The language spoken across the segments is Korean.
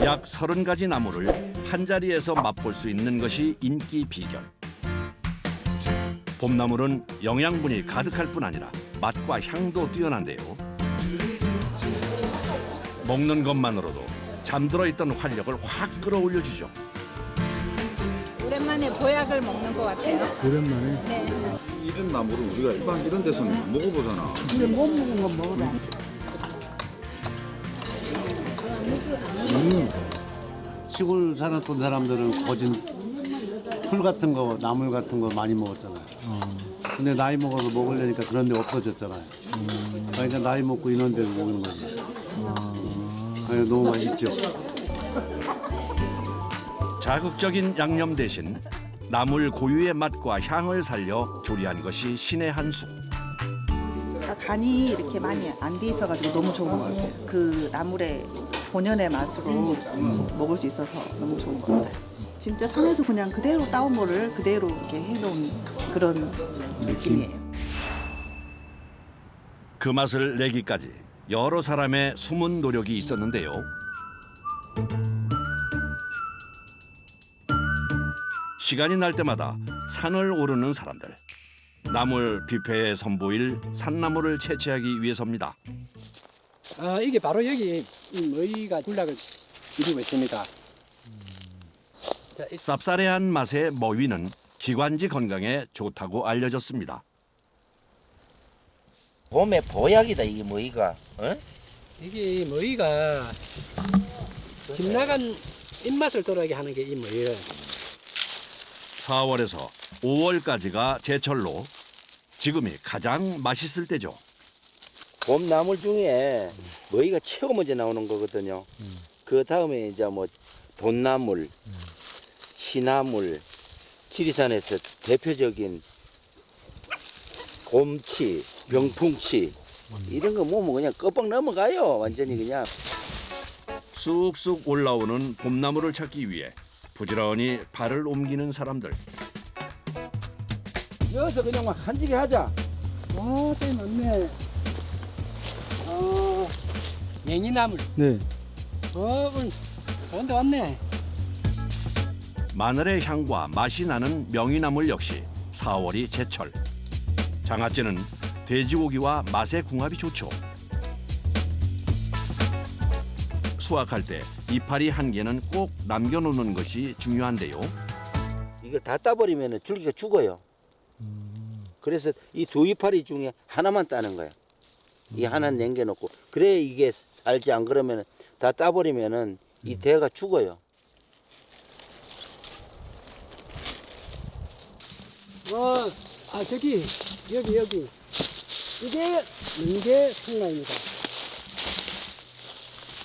약 30가지 나무를 한자리에서 맛볼 수 있는 것이 인기 비결. 봄나물은 영양분이 가득할 뿐 아니라 맛과 향도 뛰어난데요. 먹는 것만으로도 잠들어 있던 활력을 확 끌어올려주죠. 오랜만에 보약을 먹는 것 같아요. 오랜만에? 네. 이런 나무를 우리가 일반 이런 데서는 못 먹어보잖아. 이거 못 먹는 건 먹어라. 시골 살았던 사람들은 거진 풀 같은 거, 나물 같은 거 많이 먹었잖아요. 근데 나이 먹어서 먹으려니까 그런 데 없어졌잖아요. 그러니까 나이 먹고 이런 데서 먹는 거지. 아니, 너무 맛있죠. 자극적인 양념 대신 나물 고유의 맛과 향을 살려 조리한 것이 신의 한 수. 간이 이렇게 많이 안 돼 있어가지고 너무 좋은 것 같아요. 그 나물의 본연의 맛으로 먹을 수 있어서 너무 좋은 것 같아요. 진짜 산에서 그냥 그대로 따온 거를 그대로 이렇게 해놓은 그런 느낌이에요. 그 맛을 내기까지 여러 사람의 숨은 노력이 있었는데요. 시간이 날 때마다 산을 오르는 사람들. 나물 뷔페에 선보일 산나물을 채취하기 위해서입니다. 이게 바로 여기 이 머위가 군락을 이루고 있습니다. 자, 쌉싸래한 맛의 머위는 기관지 건강에 좋다고 알려졌습니다. 봄에 보약이다 이 머위가. 어? 이게 머위가 집 나간 입맛을 돌아게 하는 게 이 머위예요. 4월에서 5월까지가 제철로 지금이 가장 맛있을 때죠. 봄 나물 중에 머위가 최고 먼저 나오는 거거든요. 그 다음에 이제 뭐 돈나물, 시나물, 지리산에서 대표적인 곰치, 병풍치 이런 거 먹으면 그냥 껍벅 넘어가요. 완전히 그냥. 쑥쑥 올라오는 봄나물을 찾기 위해 부지런히 발을 옮기는 사람들. 여기서 그냥 막 한지게 하자. 때 많네. 맹이나물. 네. 오늘 좋은데 왔네. 마늘의 향과 맛이 나는 명이나물 역시 4월이 제철. 장아찌는 돼지고기와 맛의 궁합이 좋죠. 수확할 때 이파리 한 개는 꼭 남겨놓는 것이 중요한데요. 이걸 다 따버리면 줄기가 죽어요. 그래서 이 두 이파리 중에 하나만 따는 거야. 이 하나 남겨놓고. 그래 이게 살지. 안 그러면 다 따버리면은 이 대가 죽어요. 저기 여기 이게 능계 성나입니다.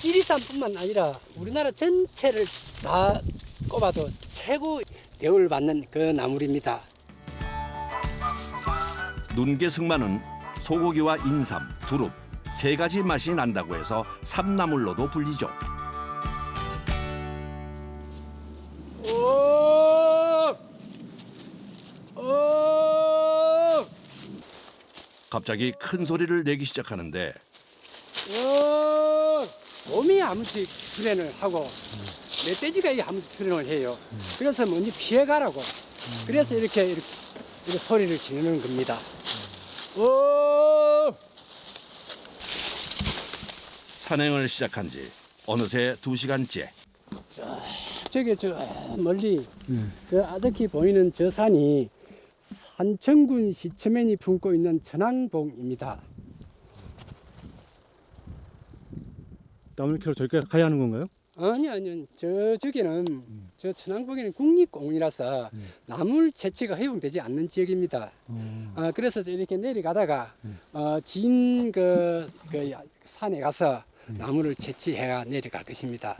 지리산뿐만 아니라 우리나라 전체를 다 꼽아도 최고 대우를 받는 그 나물입니다. 눈개승마는 소고기와 인삼, 두릅 세 가지 맛이 난다고 해서 삼나물로도 불리죠. 갑자기 큰 소리를 내기 시작하는데 곰이 아무씩 수련을 하고 멧돼지가 이 아무씩 수련을 해요. 그래서 먼저 피해가라고. 그래서 이렇게 소리를 지르는 겁니다. 산행을 시작한 지 어느새 2시간째. 저기 저 멀리 저 아득히 보이는 저 산이 산청군 시처면이 품고 있는 천왕봉입니다. 나물 캐러 저기까지 가야 하는 건가요? 아니요. 저기는 저 천왕봉에는 국립공원이라서 나물 채취가 허용되지 않는 지역입니다. 그래서 이렇게 내려가다가 진 그 산에 가서 나물을 채취해야 내려갈 것입니다.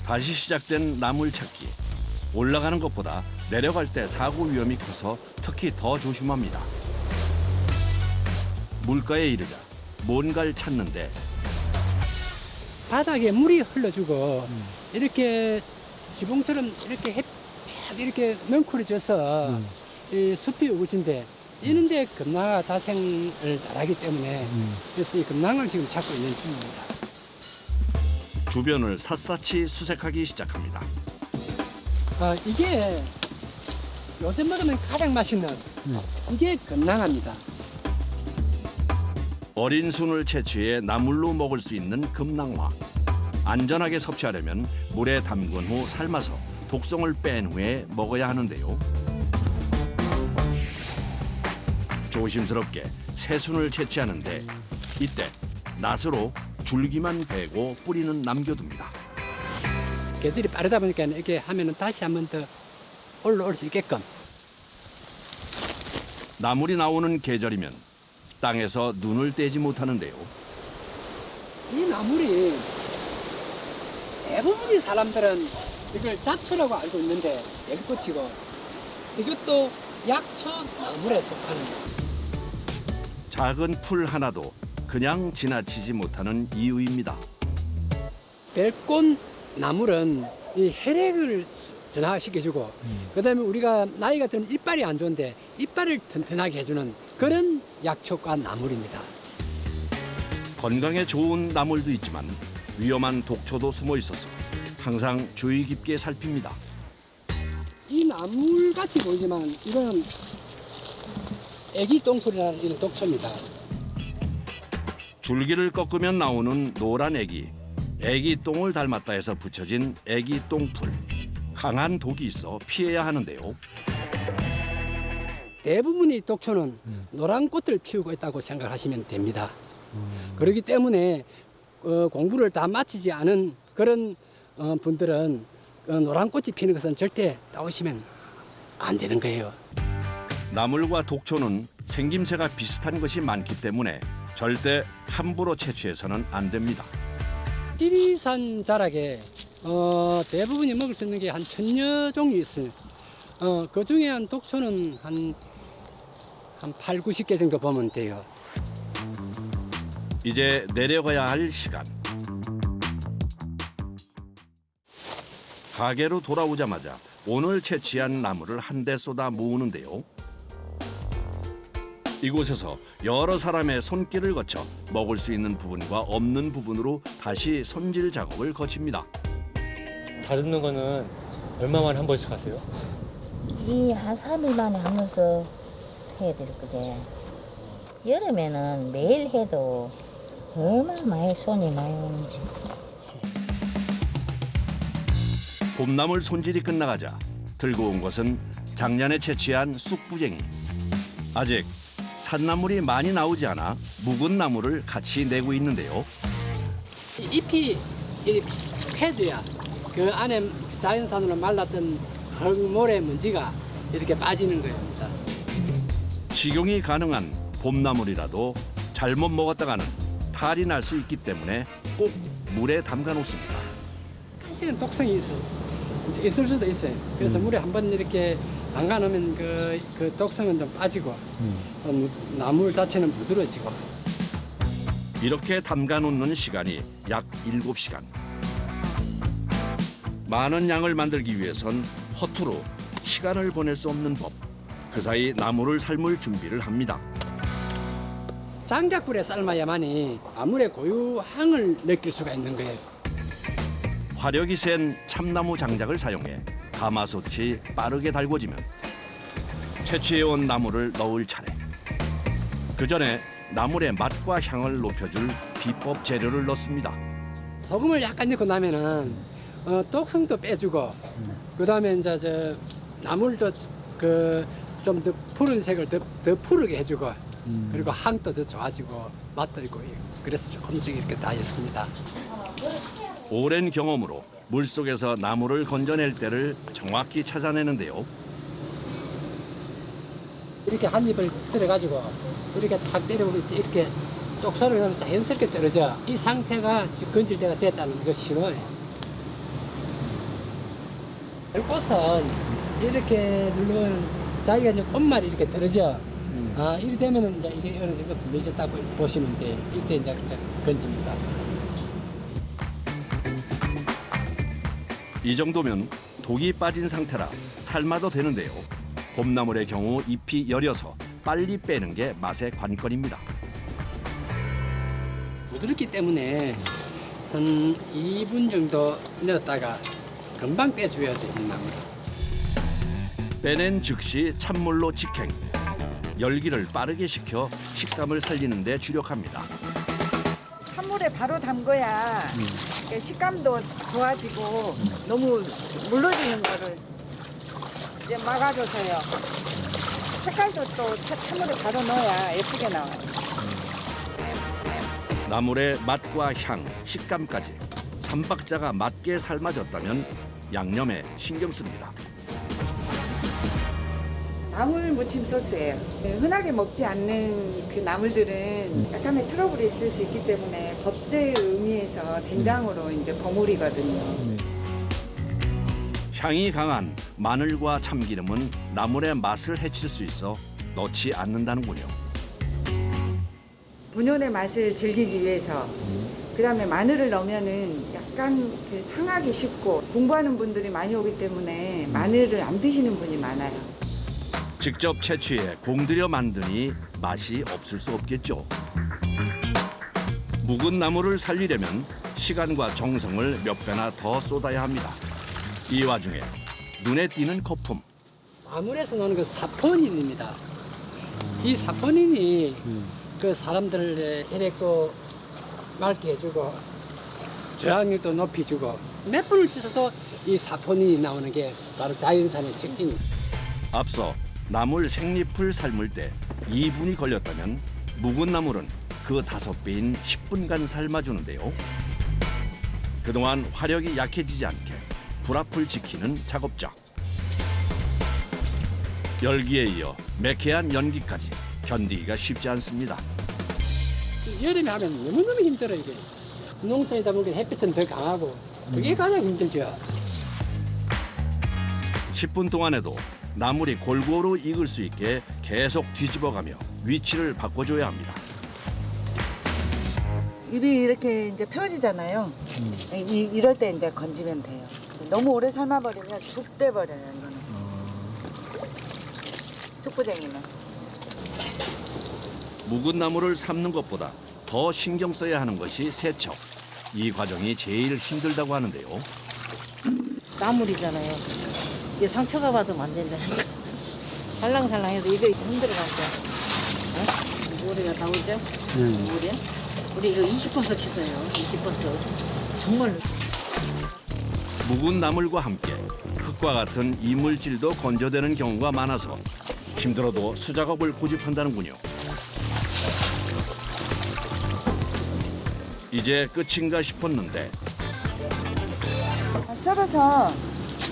다시 시작된 나물 찾기. 올라가는 것보다 내려갈 때 사고 위험이 커서 특히 더 조심합니다. 물가에 이르자 뭔가를 찾는데 바닥에 물이 흘러주고 이렇게 지붕처럼 이렇게 이렇게 넝쿨해져서 이 숲이 우거진데 이런데 금낭아 자생을 잘하기 때문에 그래서 이 금낭을 지금 찾고 있는 중입니다. 주변을 샅샅이 수색하기 시작합니다. 이게 요즘 먹으면 가장 맛있는 이게 금낭합니다. 어린 순을 채취해 나물로 먹을 수 있는 금낭화. 안전하게 섭취하려면 물에 담근 후 삶아서 독성을 뺀 후에 먹어야 하는데요. 조심스럽게 새순을 채취하는데 이때 낫으로 줄기만 베고 뿌리는 남겨둡니다. 계절이 빠르다 보니까 이렇게 하면은 다시 한 번 더 올라올 수 있게끔. 나물이 나오는 계절이면 땅에서 눈을 떼지 못하는데요. 이 나물이 대부분의 사람들은 이걸 잡초라고 알고 있는데 열꽃이고 이것도 약초 나물에 속하는 작은 풀 하나도 그냥 지나치지 못하는 이유입니다. 별꽃 나물은 이 혈액을 전화시켜주고 그다음에 우리가 나이가 들면 이빨이 안 좋은데 이빨을 튼튼하게 해주는 그런 약초과 나물입니다. 건강에 좋은 나물도 있지만 위험한 독초도 숨어 있어서 항상 주의 깊게 살핍니다. 이 나물 같이 보이지만 이건 애기 똥풀이라는 이런 독초입니다. 줄기를 꺾으면 나오는 노란 애기. 애기 똥을 닮았다 해서 붙여진 애기 똥풀. 강한 독이 있어 피해야 하는데요. 대부분의 독초는 노란 꽃을 피우고 있다고 생각하시면 됩니다. 그렇기 때문에 공부를 다 마치지 않은 그런 분들은 노란 꽃이 피는 것은 절대 따오시면 안 되는 거예요. 나물과 독초는 생김새가 비슷한 것이 많기 때문에 절대 함부로 채취해서는 안 됩니다. 지리산 자락에 대부분이 먹을 수 있는 게 한 1000여 종류 있어요. 그 중에 한 독초는 한 8, 90개 정도 보면 돼요. 이제 내려가야 할 시간. 가게로 돌아오자마자 오늘 채취한 나물을 한데 쏟아 모으는데요. 이곳에서 여러 사람의 손길을 거쳐 먹을 수 있는 부분과 없는 부분으로 다시 손질 작업을 거칩니다. 다듬는 거는 얼마 만에 한 번씩 하세요? 이 한 3일 만에 하면서 해야 될 거게. 여름에는 매일 해도 얼마나 많이 손이 많이 오는지. 봄나물 손질이 끝나가자 들고 온 것은 작년에 채취한 쑥부쟁이. 아직 산나물이 많이 나오지 않아 묵은 나물을 같이 내고 있는데요. 잎이 패줘야 그 안에 자연산으로 말랐던 흙모래 먼지가 이렇게 빠지는 겁니다. 식용이 가능한 봄나물이라도 잘못 먹었다가는 탈이 날 수 있기 때문에 꼭 물에 담가 놓습니다. 사실은 독성이 있을 수도 있어요. 그래서 물에 한번 이렇게 담가 놓으면 그 독성은 좀 빠지고 나물 자체는 부드러워지고. 이렇게 담가 놓는 시간이 약 7시간. 많은 양을 만들기 위해선 허투루 시간을 보낼 수 없는 법. 그 사이 나물을 삶을 준비를 합니다. 장작불에 삶아야만이 나물의 고유향을 느낄 수가 있는 거예요. 화력이 센 참나무 장작을 사용해 가마솥이 빠르게 달궈지면 채취해온 나물을 넣을 차례. 그 전에 나물의 맛과 향을 높여줄 비법 재료를 넣습니다. 소금을 약간 넣고 나면은 독성도 빼주고 그다음에 이제 저 나물도 좀 더 푸른색을 더 푸르게 해주고 그리고 향도 더 좋아지고 맛도 있고 그래서 조금씩 이렇게 다 했습니다. 오랜 경험으로 물속에서 나물을 건져낼 때를 정확히 찾아내는데요. 이렇게 한 입을 들어가지고 이렇게 탁 때려보면 이렇게 똑소리가 나면 자연스럽게 떨어져. 이 상태가 건질 때가 됐다는 그 신호예요. 꽃은 이렇게 누르면 자기가 이제 꽃말이 이렇게 떨어져. 이렇게 되면은 이제 이게 어느 정도 분리졌다고 보시면 돼. 이때 이제 건집니다. 이 정도면 독이 빠진 상태라 삶아도 되는데요. 봄나물의 경우 잎이 여려서 빨리 빼는 게 맛의 관건입니다. 부드럽기 때문에 한 2분 정도 넣었다가 금방 빼줘야 돼, 이 나무를. 빼낸 즉시 찬물로 직행. 열기를 빠르게 식혀 식감을 살리는 데 주력합니다. 찬물에 바로 담궈야 이게 식감도 좋아지고 너무 물러지는 거를 이제 막아줘서요. 색깔도 또 찬물에 바로 넣어야 예쁘게 나와요. 나물의 맛과 향, 식감까지 삼박자가 맞게 삶아졌다면 양념에 신경 씁니다. 나물 무침 소스예요. 흔하게 먹지 않는 그 나물들은 약간의 트러블이 있을 수 있기 때문에 법제의 의미에서 된장으로 이제 버무리거든요. 향이 강한 마늘과 참기름은 나물의 맛을 해칠 수 있어 넣지 않는다는군요. 본연의 맛을 즐기기 위해서 그다음에 마늘을 넣으면은 약간 그 상하기 쉽고 공부하는 분들이 많이 오기 때문에 마늘을 안 드시는 분이 많아요. 직접 채취해 공들여 만드니 맛이 없을 수 없겠죠. 묵은 나물을 살리려면 시간과 정성을 몇 배나 더 쏟아야 합니다. 이 와중에 눈에 띄는 거품. 나물에서 나오는 그 사포닌입니다. 이 사포닌이 그 사람들을 해냈고 맑게 해주고 저항력도 높여주고 몇 번을 씻어도 이 사포닌이 나오는 게 바로 자연산의 특징입니다. 앞서 나물 생잎을 삶을 때 2분이 걸렸다면 묵은 나물은 그 5배인 10분간 삶아주는데요. 그동안 화력이 약해지지 않게 불 앞을 지키는 작업자. 열기에 이어 매캐한 연기까지 견디기가 쉽지 않습니다. 여름에 하면 너무너무 힘들어요. 이게. 농촌이다 보니까 햇빛은 더 강하고 그게 가장 힘들죠. 10분 동안에도 나물이 골고루 익을 수 있게 계속 뒤집어가며 위치를 바꿔줘야 합니다. 입이 이렇게 이제 펴지잖아요. 이럴 때 이제 건지면 돼요. 너무 오래 삶아버리면 죽 돼버려요, 이거는. 쑥부쟁이는. 묵은 나물을 삶는 것보다 더 신경 써야 하는 것이 세척. 이 과정이 제일 힘들다고 하는데요. 나물이잖아요. 이게 상처가 받으면 안 된다니까. 살랑살랑해서 이거 힘들어가지고. 어? 모래가 나오죠? 모래? 우리 이거 20버섯 씻어요. 20버섯. 정말. 묵은 나물과 함께 흙과 같은 이물질도 건조되는 경우가 많아서 힘들어도 수작업을 고집한다는군요. 이제 끝인가 싶었는데 썰어서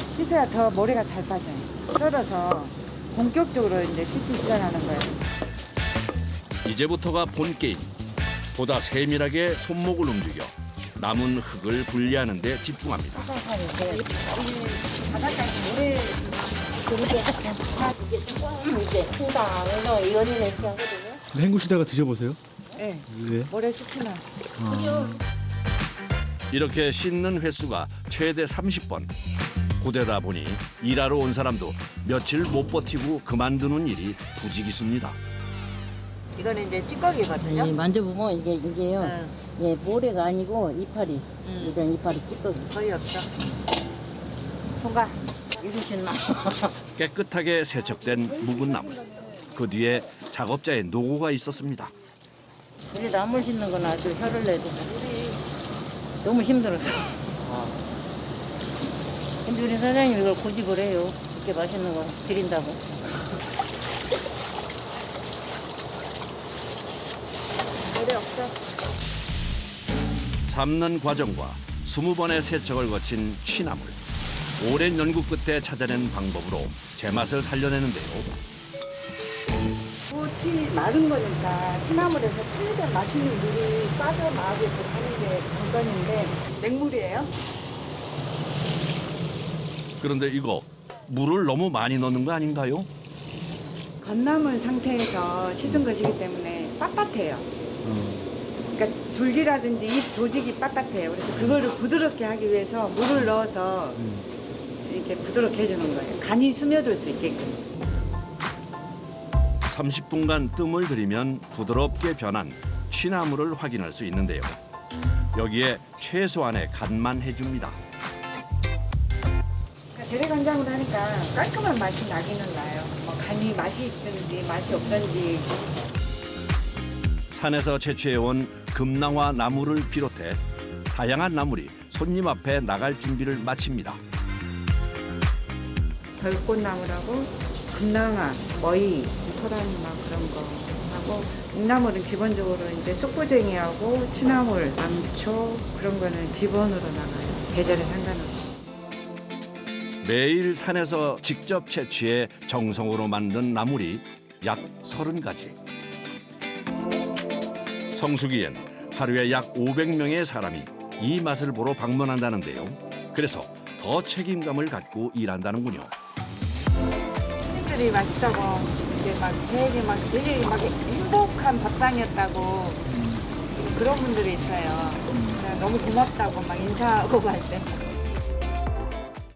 씻어야 더 모래가 잘 빠져요. 썰어서 본격적으로 이제 씻기 시작하는 거예요. 이제부터가 본 게임. 보다 세밀하게 손목을 움직여 남은 흙을 분리하는 데 집중합니다. 바닷가에 모래 그렇게 다 이게 조금 이제 큰다. 그래서 이거는 이렇게 하거든요. 헹구시다가 드셔보세요. 네. 왜? 모래 씻으면. 이렇게 씻는 횟수가 최대 30번. 고되다 보니 일하러 온 사람도 며칠 못 버티고 그만두는 일이 부지기수입니다. 이거는 이제 찌꺼기거든요. 만져보면 이게요. 예, 모래가 아니고 이파리. 이런 이파리 찌꺼기. 거의 없어. 통과. 이러신 나. 깨끗하게 세척된 묵은 나물. 그 뒤에 작업자의 노고가 있었습니다. 우리 나물 씻는 건 아주 혀를 내도 너무 힘들었어. 근데 우리 사장님 이걸 고집을 해요. 이렇게 맛있는 거 드린다고. 모래 없어. 삶는 과정과 20번의 세척을 거친 취나물. 오랜 연구 끝에 찾아낸 방법으로 제맛을 살려내는데요. 치 마른 거니까 취나물에서 최대한 맛있는 물이 빠져나가게끔 하는 게 관건인데 맹물이에요. 그런데 이거 물을 너무 많이 넣는 거 아닌가요? 건나물 상태에서 씻은 것이기 때문에 빳빳해요. 그러니까 줄기라든지 잎 조직이 빳빳해요. 그래서 그거를 부드럽게 하기 위해서 물을 넣어서 이렇게 부드럽게 해주는 거예요. 간이 스며들 수 있게끔. 30분간 뜸을 들이면 부드럽게 변한 취나물을 확인할 수 있는데요. 여기에 최소한의 간만 해줍니다. 재래간장으로 하니까 깔끔한 맛이 나기는 나요. 뭐 간이 맛이 있든지 맛이 없든지. 산에서 채취해온 금낭화 나물을 비롯해 다양한 나물이 손님 앞에 나갈 준비를 마칩니다. 별꽃나물하고 금낭화, 머위, 토라니 막 그런 거 하고 묵나물은 기본적으로 이제 쑥부쟁이하고 취나물, 남초 그런 거는 기본으로 나가요. 계절에 상관없이. 매일 산에서 직접 채취해 정성으로 만든 나물이 약 30가지. 성수기엔 하루에 약 500명의 사람이 이 맛을 보러 방문한다는데요. 그래서 더 책임감을 갖고 일한다는군요. 손님들이 맛있다고 이제 막 되게 막 행복한 밥상이었다고 그런 분들이 있어요. 너무 고맙다고 막 인사하고 갈 때.